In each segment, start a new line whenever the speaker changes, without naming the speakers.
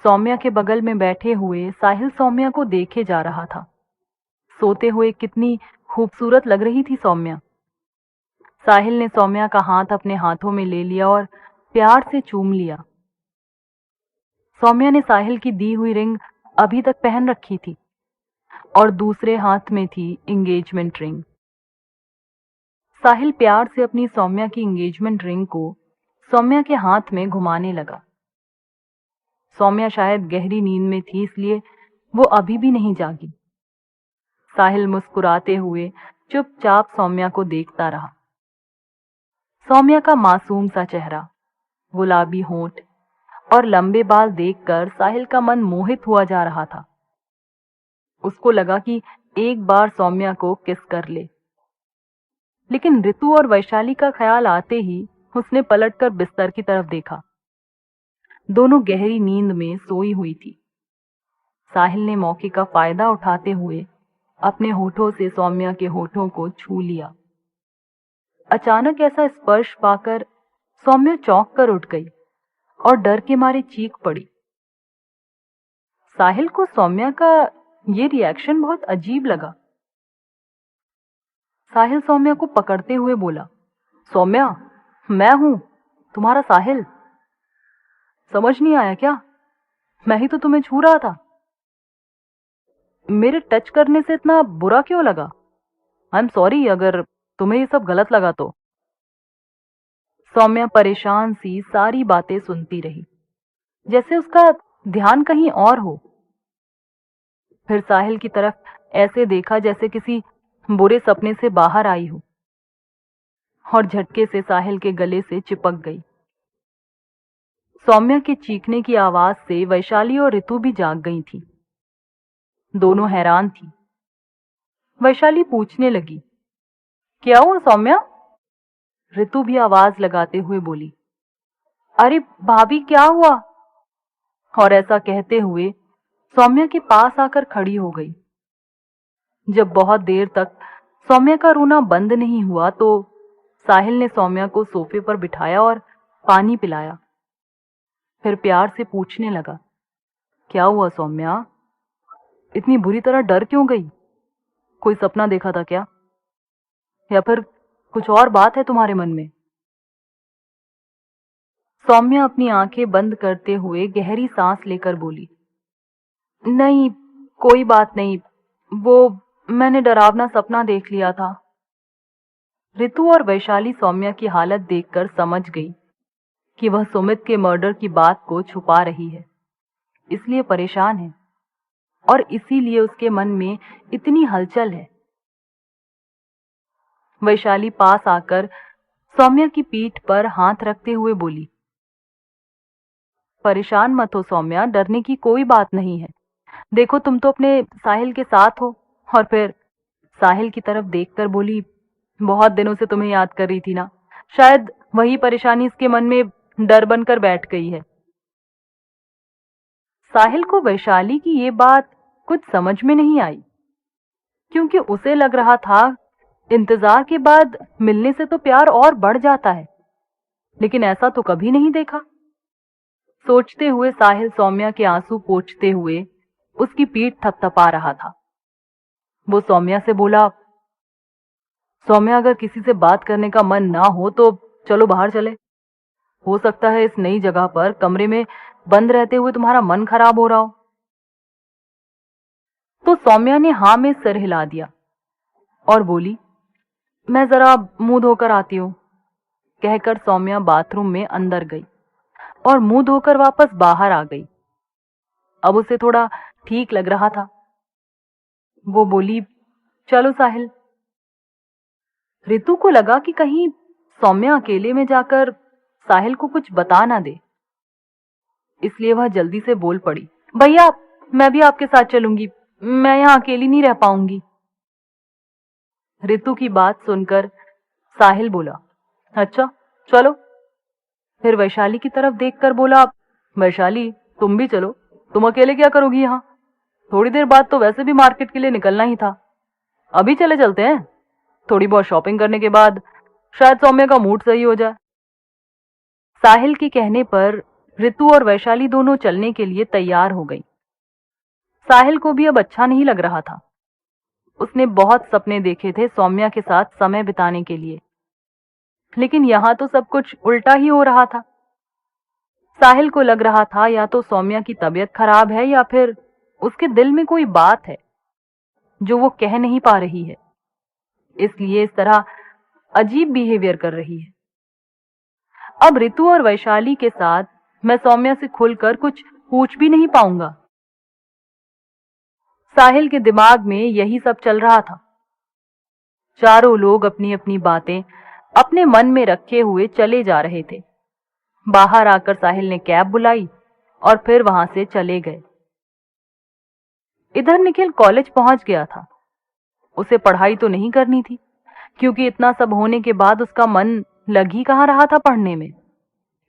सौम्या के बगल में बैठे हुए साहिल सौम्या को देखे जा रहा था। सोते हुए कितनी खूबसूरत लग रही थी सौम्या। साहिल ने सौम्या का हाथ अपने हाथों में ले लिया और प्यार से चूम लिया। सौम्या ने साहिल की दी हुई रिंग अभी तक पहन रखी थी और दूसरे हाथ में थी एंगेजमेंट रिंग। साहिल प्यार से अपनी सौम्या की एंगेजमेंट रिंग को सौम्या के हाथ में घुमाने लगा। सौम्या शायद गहरी नींद में थी, इसलिए वो अभी भी नहीं जागी। साहिल मुस्कुराते हुए चुपचाप सौम्या को देखता रहा। सौम्या का मासूम सा चेहरा, गुलाबी होंठ और लंबे बाल देखकर साहिल का मन मोहित हुआ जा रहा था। उसको लगा कि एक बार सौम्या को किस कर ले, लेकिन ऋतु और वैशाली का ख्याल आते ही उसने पलटकर बिस्तर की तरफ देखा। दोनों गहरी नींद में सोई हुई थी। साहिल ने मौके का फायदा उठाते हुए अपने होठों से सौम्या के होठों को छू लिया। अचानक ऐसा स्पर्श पाकर सौम्या चौंक कर उठ गई और डर के मारे चीख पड़ी। साहिल को सौम्या का ये रिएक्शन बहुत अजीब लगा। साहिल सौम्या को पकड़ते हुए बोला, सौम्या, मैं हूं, तुम्हारा साहिल। समझ नहीं आया क्या? मैं ही तो तुम्हें छू रहा था। मेरे टच करने से इतना बुरा क्यों लगा? आई एम सॉरी अगर तुम्हें ये सब गलत लगा तो। सौम्या परेशान सी सारी बातें सुनती रही, जैसे उसका ध्यान कहीं और हो। फिर साहिल की तरफ ऐसे देखा जैसे किसी बुरे सपने से बाहर आई हो, और झटके से साहिल के गले से चिपक गई। सौम्या के चीखने की आवाज से वैशाली और ऋतु भी जाग गई थी। दोनों हैरान थी। वैशाली पूछने लगी, क्या हुआ सौम्या? ऋतु भी आवाज लगाते हुए बोली, अरे भाभी क्या हुआ? और ऐसा कहते हुए सौम्या के पास आकर खड़ी हो गई। जब बहुत देर तक सौम्या का रोना बंद नहीं हुआ तो साहिल ने सौम्या को सोफे पर बिठाया और पानी पिलाया। फिर प्यार से पूछने लगा, क्या हुआ सौम्या? इतनी बुरी तरह डर क्यों गई? कोई सपना देखा था क्या? या फिर कुछ और बात है तुम्हारे मन में? सौम्या अपनी आंखें बंद करते हुए गहरी सांस लेकर बोली, नहीं, कोई बात नहीं, वो मैंने डरावना सपना देख लिया था। ऋतु और वैशाली सौम्या की हालत देखकर समझ गई कि वह सुमित के मर्डर की बात को छुपा रही है, इसलिए परेशान है और इसीलिए उसके मन में इतनी हलचल है। वैशाली पास आकर सौम्या की पीठ पर हाथ रखते हुए बोली, परेशान मत हो सौम्या, डरने की कोई बात नहीं है। देखो तुम तो अपने साहिल के साथ हो। और फिर साहिल की तरफ देखकर बोली, बहुत दिनों से तुम्हें याद कर रही थी ना, शायद वही परेशानी इसके मन में डर बनकर बैठ गई है। साहिल को वैशाली की ये बात कुछ समझ में नहीं आई, क्योंकि उसे लग रहा था इंतजार के बाद मिलने से तो प्यार और बढ़ जाता है, लेकिन ऐसा तो कभी नहीं देखा। सोचते हुए साहिल सौम्या के आंसू पोंछते हुए उसकी पीठ थपथपा रहा था। वो सौम्या से बोला, सौम्या, अगर किसी से बात करने का मन ना हो तो चलो बाहर चले। हो सकता है इस नई जगह पर कमरे में बंद रहते हुए तुम्हारा मन खराब हो रहा हो। तो सौम्या ने हां में सिर हिला दिया और बोली, मैं जरा मुंह धोकर आती हूं। कहकर सौम्या बाथरूम में अंदर गई और मुंह धोकर वापस बाहर आ गई। अब उसे थोड़ा ठीक लग रहा था। वो बोली, चलो साहिल। ऋतु को लगा कि कहीं सौम्या अकेले में जाकर साहिल को कुछ बता ना दे, इसलिए वह जल्दी से बोल पड़ी, भैया मैं भी आपके साथ चलूंगी, मैं यहां अकेली नहीं रह पाऊंगी। ऋतु की बात सुनकर साहिल बोला, अच्छा चलो। फिर वैशाली की तरफ देखकर बोला, वैशाली तुम भी चलो, तुम अकेले क्या करोगी यहाँ? थोड़ी देर बाद तो वैसे भी मार्केट के लिए निकलना ही था, अभी चले चलते हैं। थोड़ी बहुत शॉपिंग करने के बाद शायद सौम्या का मूड सही हो जाए। साहिल के कहने पर ऋतु और वैशाली दोनों चलने के लिए तैयार हो गई। साहिल को भी अब अच्छा नहीं लग रहा था। उसने बहुत सपने देखे थे सौम्या के साथ समय बिताने के लिए, लेकिन यहां तो सब कुछ उल्टा ही हो रहा था। साहिल को लग रहा था या तो सौम्या की तबीयत खराब है या फिर उसके दिल में कोई बात है जो वो कह नहीं पा रही है, इसलिए इस तरह अजीब बिहेवियर कर रही है। अब ऋतु और वैशाली के साथ मैं सौम्या से खुलकर कुछ पूछ भी नहीं पाऊंगा। साहिल के दिमाग में यही सब चल रहा था। चारों लोग अपनी अपनी बातें अपने मन में रखे हुए चले जा रहे थे। बाहर आकर साहिल ने कैब बुलाई और फिर वहां से चले गए। इधर निखिल कॉलेज पहुंच गया था। उसे पढ़ाई तो नहीं करनी थी, क्योंकि इतना सब होने के बाद उसका मन लग ही कहाँ रहा था पढ़ने में,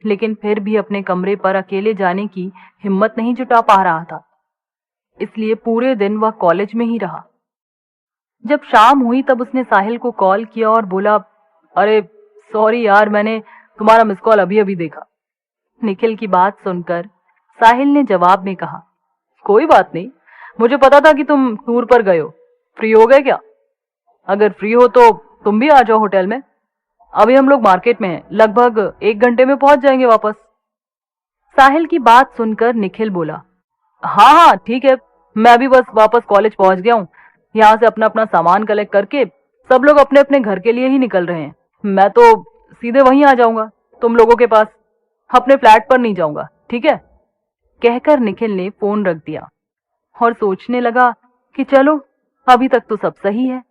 लेकिन फिर भी अपने कमरे पर अकेले जाने की हिम्मत नहीं जुटा पा रहा था, इसलिए पूरे दिन वह कॉलेज में ही रहा। जब शाम हुई तब उसने साहिल को कॉल किया और बोला, अरे सॉरी यार, मैंने तुम्हारा मिस कॉल अभी अभी देखा। निखिल की बात सुनकर साहिल ने जवाब में कहा, कोई बात नहीं, मुझे पता था कि तुम टूर पर गए हो। फ्री हो गए क्या? अगर फ्री हो तो तुम भी आ जाओ होटल में। अभी हम लोग मार्केट में हैं, लगभग 1 घंटे में पहुंच जाएंगे वापस। साहिल की बात सुनकर निखिल बोला, हाँ हाँ ठीक है, मैं अभी बस वापस कॉलेज पहुंच गया हूँ। यहाँ से अपना अपना सामान कलेक्ट करके सब लोग अपने अपने घर के लिए ही निकल रहे हैं। मैं तो सीधे वहीं आ जाऊंगा तुम लोगों के पास, अपने फ्लैट पर नहीं जाऊंगा, ठीक है? कहकर निखिल ने फोन रख दिया और सोचने लगा कि चलो अभी तक तो सब सही है,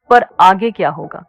पर आगे क्या होगा।